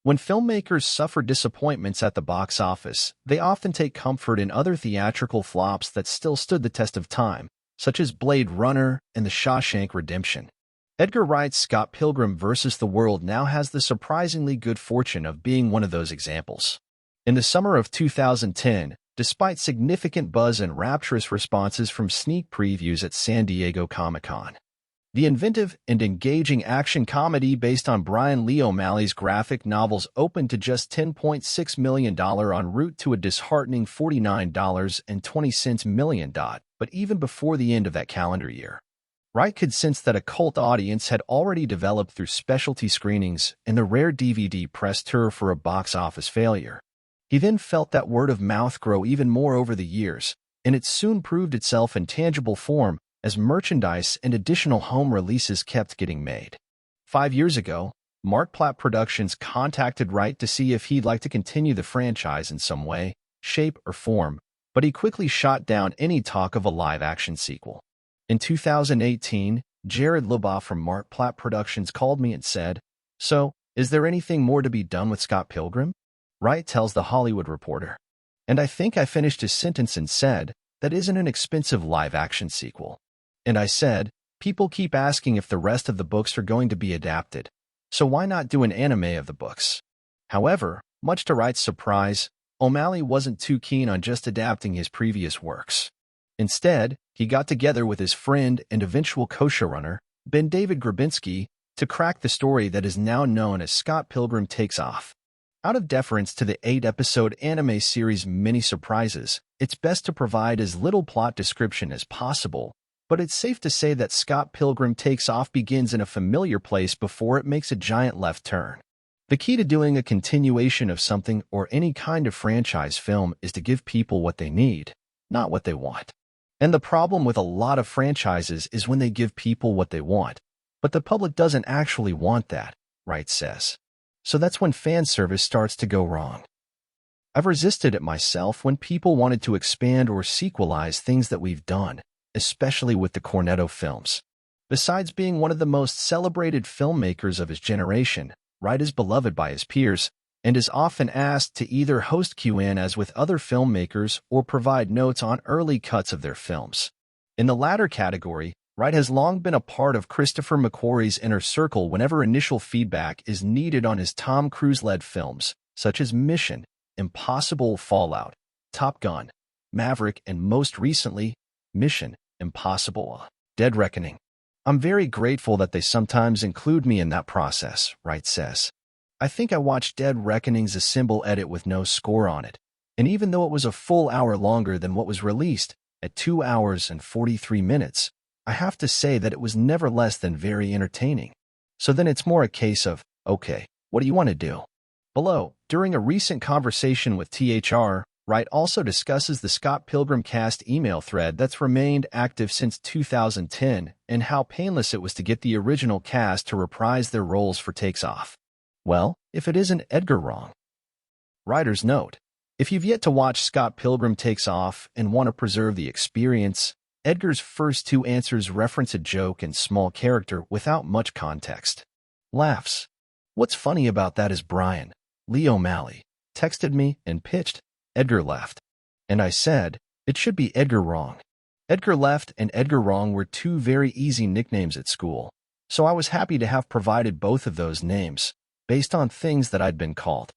When filmmakers suffer disappointments at the box office, they often take comfort in other theatrical flops that still stood the test of time, such as Blade Runner and The Shawshank Redemption. Edgar Wright's Scott Pilgrim vs. the World now has the surprisingly good fortune of being one of those examples. In the summer of 2010, despite significant buzz and rapturous responses from sneak previews at San Diego Comic-Con, the inventive and engaging action comedy based on Brian Lee O'Malley's graphic novels opened to just $10.6 million en route to a disheartening $49.20 million, but even before the end of that calendar year. Wright could sense that a cult audience had already developed through specialty screenings and the rare DVD press tour for a box office failure. He then felt that word of mouth grow even more over the years, and it soon proved itself in tangible form as merchandise and additional home releases kept getting made. 5 years ago, Marc Platt Productions contacted Wright to see if he'd like to continue the franchise in some way, shape, or form, but he quickly shot down any talk of a live-action sequel. In 2018, Jared Luboff from Marc Platt Productions called me and said, "So, is there anything more to be done with Scott Pilgrim?" Wright tells The Hollywood Reporter. And I think I finished his sentence and said, "That isn't an expensive live-action sequel." And I said, "People keep asking if the rest of the books are going to be adapted, so why not do an anime of the books?" However, much to Wright's surprise, O'Malley wasn't too keen on just adapting his previous works. Instead, he got together with his friend and eventual co-showrunner, Ben David Grabinski, to crack the story that is now known as Scott Pilgrim Takes Off. Out of deference to the 8-episode anime series' many surprises, it's best to provide as little plot description as possible, but it's safe to say that Scott Pilgrim Takes Off begins in a familiar place before it makes a giant left turn. The key to doing a continuation of something or any kind of franchise film is to give people what they need, not what they want. And the problem with a lot of franchises is when they give people what they want, but the public doesn't actually want that, Wright says. So that's when fan service starts to go wrong. I've resisted it myself when people wanted to expand or sequelize things that we've done, especially with the Cornetto films. Besides being one of the most celebrated filmmakers of his generation, Wright is beloved by his peers and is often asked to either host Q&As with other filmmakers or provide notes on early cuts of their films. In the latter category, Wright has long been a part of Christopher McQuarrie's inner circle whenever initial feedback is needed on his Tom Cruise-led films, such as Mission: Impossible Fallout, Top Gun, Maverick, and most recently, Mission: Impossible Dead Reckoning. "I'm very grateful that they sometimes include me in that process," Wright says. "I think I watched Dead Reckoning's assemble edit with no score on it, and even though it was a full hour longer than what was released, at 2 hours and 43 minutes, I have to say that it was never less than very entertaining. So then it's more a case of, okay, what do you want to do?" Below, during a recent conversation with THR, Wright also discusses the Scott Pilgrim cast email thread that's remained active since 2010 and how painless it was to get the original cast to reprise their roles for Takes Off. Well, if it isn't Edgar wrong. Writer's note: if you've yet to watch Scott Pilgrim Takes Off and want to preserve the experience, Edgar's first 2 answers reference a joke and small character without much context. Laughs. What's funny about that is Brian Lee O'Malley texted me and pitched, "Edgar left." And I said, it should be Edgar wrong. Edgar left and Edgar wrong were 2 very easy nicknames at school, so I was happy to have provided both of those names, based on things that I'd been called.